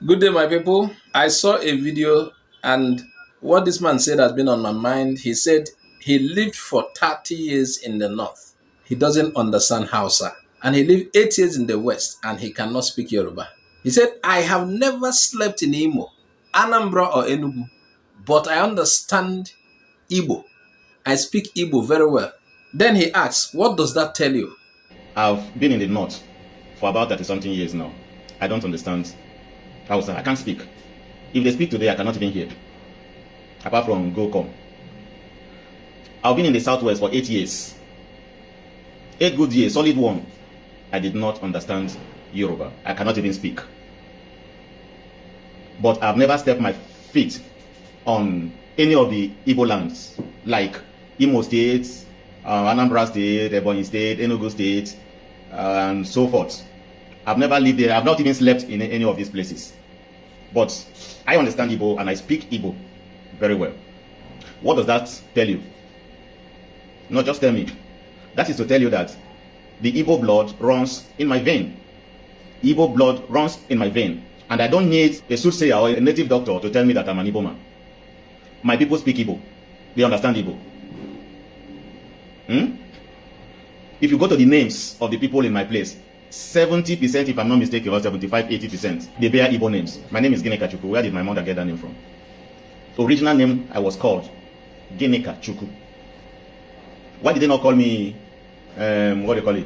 Good day, my people. I saw a video, and what this man said has been on my mind. He said he lived for 30 years in the north. He doesn't understand Hausa. And he lived 8 years in the west, and he cannot speak Yoruba. He said, I have never slept in Imo, Anambra, or Enugu, but I understand Igbo. I speak Igbo very well. Then he asks, what does that tell you? I've been in the north for about 30 something years now. I don't understand Hausa. I can't speak. If they speak today, I cannot even hear. Apart from go come. I've been in the southwest for 8 years. 8 good years, solid one. I did not understand Yoruba. I cannot even speak. But I've never stepped my feet on any of the Igbo lands, like Imo State, Anambra State, Ebonyi State, Enugu State, and so forth. I've never lived there. I've not even slept in any of these places. But I understand Igbo and I speak Igbo very well. What does that tell you? Not just tell me. That is to tell you that the Igbo blood runs in my vein. Igbo blood runs in my vein. And I don't need a soothsayer or a native doctor to tell me that I'm an Igbo man. My people speak Igbo. They understand Igbo. If you go to the names of the people in my place, 70%, if I'm not mistaken, or 75, 80%, they bear Igbo names. My name is Kenekachukwu. Where did my mother get that name from? The original name I was called Kenekachukwu. Why did they not call me, what do they call it?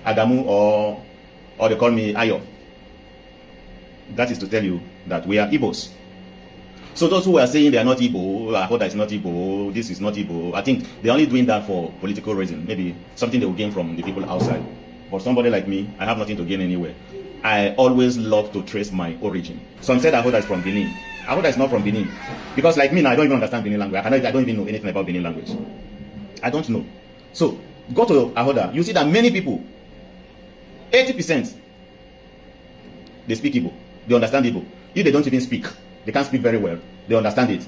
Adamu, or they call me Ayo? That is to tell you that we are Igbos. So those who are saying they are not Igbo, Ahoada is not Igbo, this is not Igbo, I think they're only doing that for political reason. Maybe something they will gain from the people outside. But somebody like me, I have nothing to gain anywhere. I always love to trace my origin. Some said Ahoada is from Benin. Ahoada is not from Benin. Because like me now, I don't even understand Benin language. I don't even know anything about Benin language. I don't know. So, go to Ahoada. You see that many people, 80%, they speak Igbo. They understand Igbo. If they don't even speak, they can't speak very well, they understand it.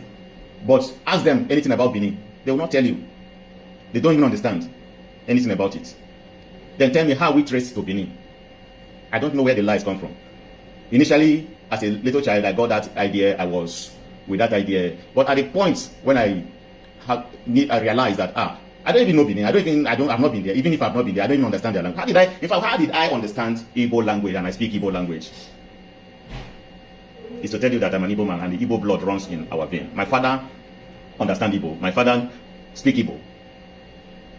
But ask them anything about Benin, they will not tell you. They don't even understand anything about it. Then tell me how we trace to Benin. I don't know where the lies come from. Initially, as a little child, I got that idea. I was with that idea. But at the point when I realized that I don't even know Benin. I've not been there. Even if I've not been there, I don't even understand their language. How did I understand Igbo language and I speak Igbo language? Is to tell you that I'm an Igbo man and the Igbo blood runs in our vein. My father understands Igbo. My father speaks Igbo.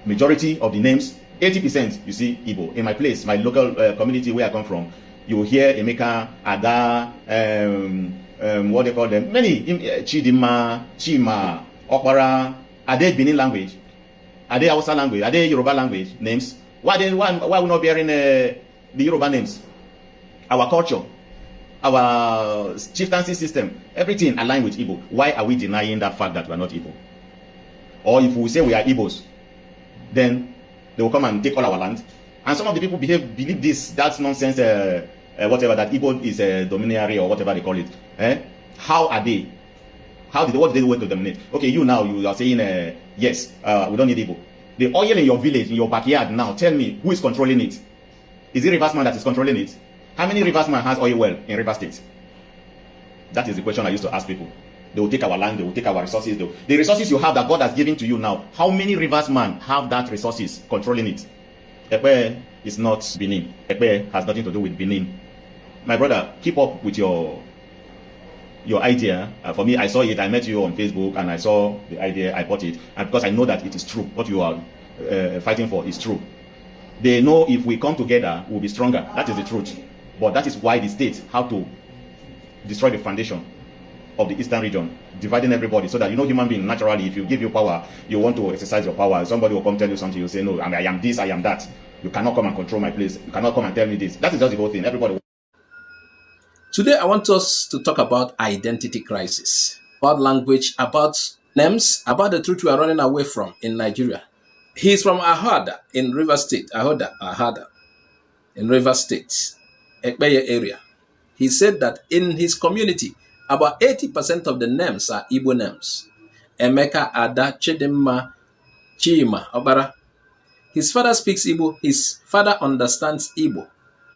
Majority of the names, 80%, you see Igbo. In my place, my local community where I come from, you will hear Emeka, Ada, what they call them, many, Chidima, Chima, Okpara. Are they Benin language? Are they Hausa language? Are they Yoruba language names? Why we not bearing the Yoruba names? Our culture, our chieftaincy system, everything aligned with Igbo. Why are we denying that fact that we are not Igbo? Or if we say we are Igbos, then they will come and take all our land. And some of the people believe that's nonsense, whatever, that Igbo is a dominatory or whatever they call it. How are they? What did they want to dominate? Okay, you are saying, yes, we don't need Igbo. The oil in your village, in your backyard now, tell me who is controlling it? Is it Riversman that is controlling it? How many Riversman has oil well in River State? That is the question I used to ask people. They will take our land, they will take our resources. The resources you have that God has given to you now, how many Riversman have that resources controlling it? Ekpeye is not Benin. Ekpeye has nothing to do with Benin. My brother, keep up with your idea. For me, I saw it. I met you on Facebook and I saw the idea. I bought it. And because I know that it is true, what you are fighting for is true. They know if we come together, we'll be stronger. That is the truth. But that is why the state have to destroy the foundation of the eastern region, dividing everybody, so that human being naturally, if you give you power, you want to exercise your power. Somebody will come tell you something, you say, no, I am this, I am that. You cannot come and control my place. You cannot come and tell me this. That is just the whole thing. Everybody. Today, I want us to talk about identity crisis, about language, about names, about the truth we are running away from in Nigeria. He's from Ahoada in River State. Ahoada in River State, Ekpeye area. He said that in his community, about 80% of the names are Igbo names. Emeka, Ada, Chidimma, Chima, Obara. His father speaks Igbo. His father understands Igbo.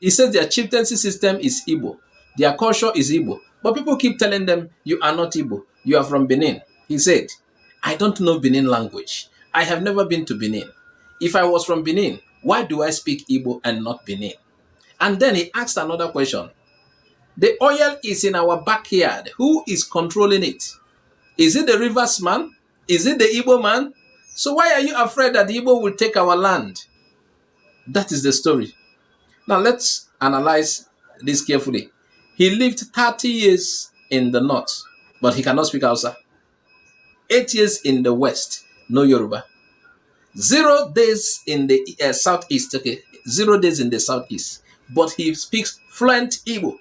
He says their chieftaincy system is Igbo. Their culture is Igbo. But people keep telling them, you are not Igbo. You are from Benin. He said, I don't know Benin language. I have never been to Benin. If I was from Benin, why do I speak Igbo and not Benin? And then he asked another question. The oil is in our backyard. Who is controlling it? Is it the rivers man? Is it the Igbo man? So why are you afraid that the Igbo will take our land? That is the story. Now let's analyze this carefully. He lived 30 years in the north, but he cannot speak Hausa. 8 years in the west, no Yoruba. 0 days in the southeast, okay, 0 days in the southeast, but he speaks fluent Igbo.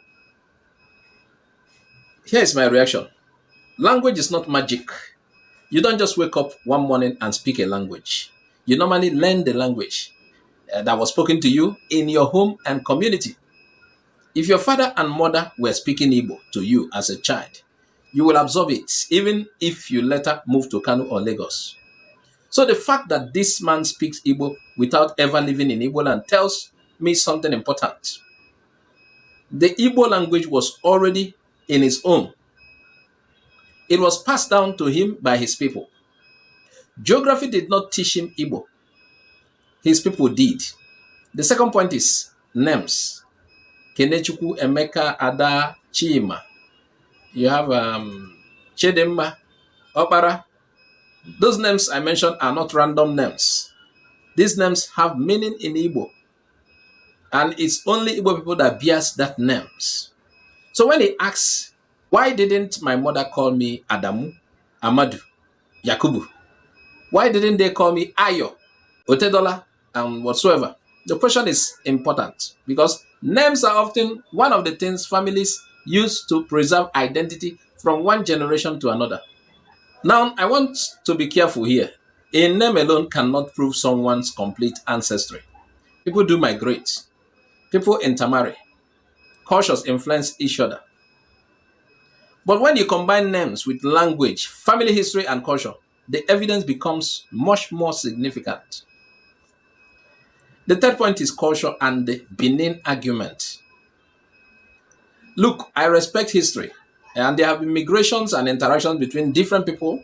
Here is my reaction. Language is not magic. You don't just wake up one morning and speak a language. You normally learn the language that was spoken to you in your home and community. If your father and mother were speaking Igbo to you as a child, you will absorb it, even if you later move to Kano or Lagos. So the fact that this man speaks Igbo without ever living in Igbo land tells me something important. The Igbo language was already in his own. It was passed down to him by his people. Geography did not teach him Igbo. His people did. The second point is names. Kenekachukwu, Emeka, Ada, Chima. You have Chedemba, Opara. Those names I mentioned are not random names. These names have meaning in Igbo. And it's only Igbo people that bears that names. So when he asks, why didn't my mother call me Adamu, Amadu, Yakubu? Why didn't they call me Ayo, Otedola, and whatsoever? The question is important because names are often one of the things families use to preserve identity from one generation to another. Now, I want to be careful here. A name alone cannot prove someone's complete ancestry. People do migrate. People intermarry. Cultures influence each other. But when you combine names with language, family history, and culture, the evidence becomes much more significant. The third point is culture and the Benin argument. Look, I respect history, and there have been migrations and interactions between different people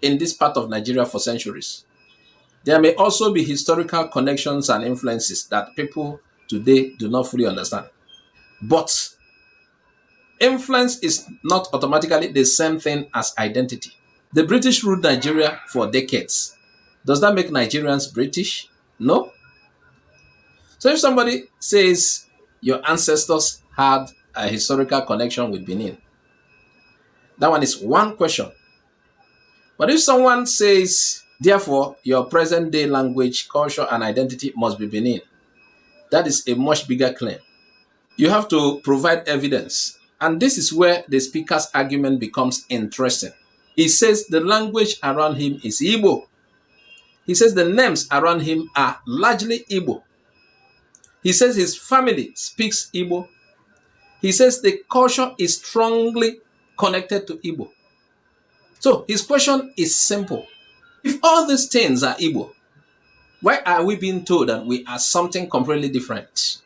in this part of Nigeria for centuries. There may also be historical connections and influences that people today do not fully understand. But influence is not automatically the same thing as identity. The British ruled Nigeria for decades. Does that make Nigerians British? No. So if somebody says your ancestors had a historical connection with Benin, that one is one question. But if someone says, therefore, your present day language, culture, and identity must be Benin, that is a much bigger claim. You have to provide evidence. And this is where the speaker's argument becomes interesting. He says the language around him is Igbo. He says the names around him are largely Igbo. He says his family speaks Igbo. He says the culture is strongly connected to Igbo. So his question is simple. If all these things are Igbo, why are we being told that we are something completely different?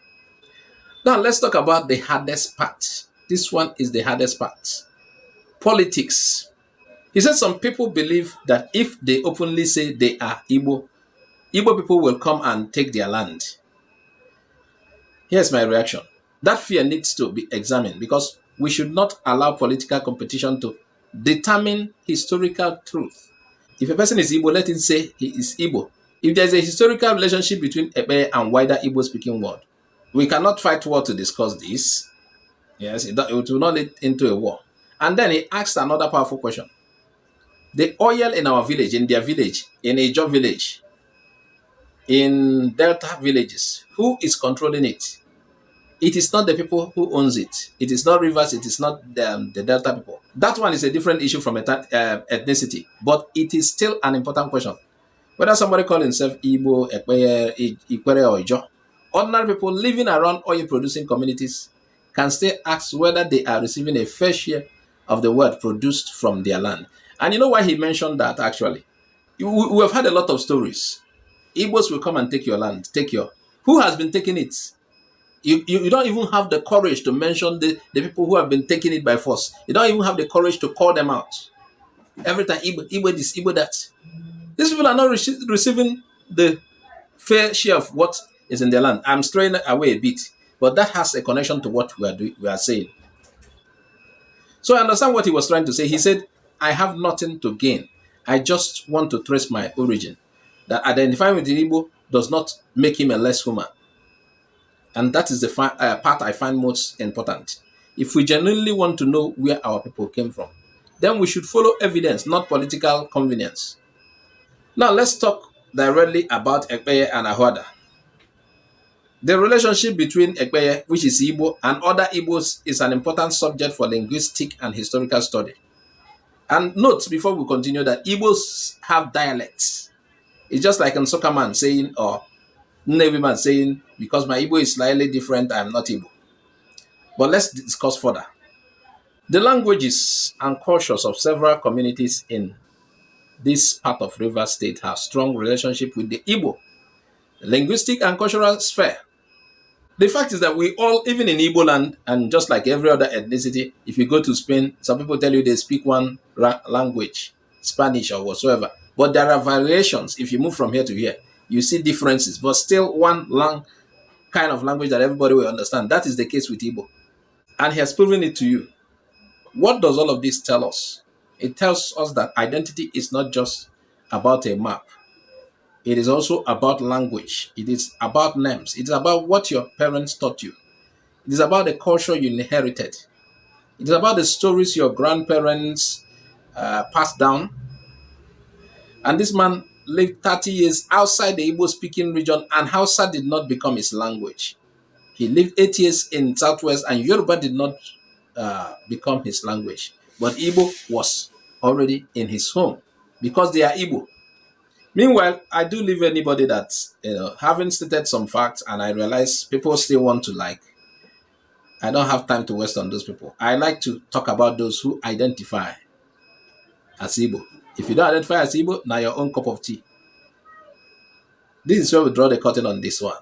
Now let's talk about the hardest part. This one is the hardest part. Politics. He said some people believe that if they openly say they are Igbo, Igbo people will come and take their land. Here's my reaction. That fear needs to be examined because we should not allow political competition to determine historical truth. If a person is Igbo, let him say he is Igbo. If there's a historical relationship between Ekpeye and wider Igbo-speaking world, we cannot fight war to discuss this. Yes, it will not lead into a war. And then he asked another powerful question. The oil in our village, in their village, in Ijo village, in Delta villages, who is controlling it? It is not the people who owns it. It is not rivers. It is not the Delta people. That one is a different issue from ethnicity, but it is still an important question. Whether somebody call himself Igbo, Ekpeye, Ikwere, or Ijo, ordinary people living around oil-producing communities can still ask whether they are receiving a fair share of the wealth produced from their land. And you know why he mentioned that actually? We have had a lot of stories. Igbos will come and take your land. Who has been taking it? You don't even have the courage to mention the people who have been taking it by force. You don't even have the courage to call them out. Every time, Igbo this, Igbo that. These people are not receiving the fair share of what is in their land. I'm straying away a bit, but that has a connection to what we are saying. So I understand what he was trying to say. He said, I have nothing to gain. I just want to trace my origin. That identifying with the Igbo does not make him a less human. And that is the part I find most important. If we genuinely want to know where our people came from, then we should follow evidence, not political convenience. Now let's talk directly about Ekpeye and Ahoada. The relationship between Ekpeye, which is Igbo, and other Igbos is an important subject for linguistic and historical study. And note before we continue that Igbos have dialects. It's just like in soccer man saying, or Navy man saying, because my Igbo is slightly different, I'm not Igbo. But let's discuss further. The languages and cultures of several communities in this part of Rivers State have strong relationship with the Igbo, the linguistic and cultural sphere. The fact is that we all, even in Igbo land, and just like every other ethnicity, if you go to Spain, some people tell you they speak one language, Spanish or whatsoever. But there are variations. If you move from here to here, you see differences, but still one kind of language that everybody will understand. That is the case with Igbo. And he has proven it to you. What does all of this tell us? It tells us that identity is not just about a map. It is also about language. It is about names. It is about what your parents taught you. It is about the culture you inherited. It is about the stories your grandparents passed down. And this man lived 30 years outside the Igbo-speaking region, and Hausa did not become his language. He lived 8 years in Southwest, and Yoruba did not become his language. But Igbo was already in his home because they are Igbo. Meanwhile, I do leave anybody that, having stated some facts, and I realize people still want to I don't have time to waste on those people. I like to talk about those who identify as Igbo. If you don't identify as Igbo, now your own cup of tea. This is where we draw the curtain on this one.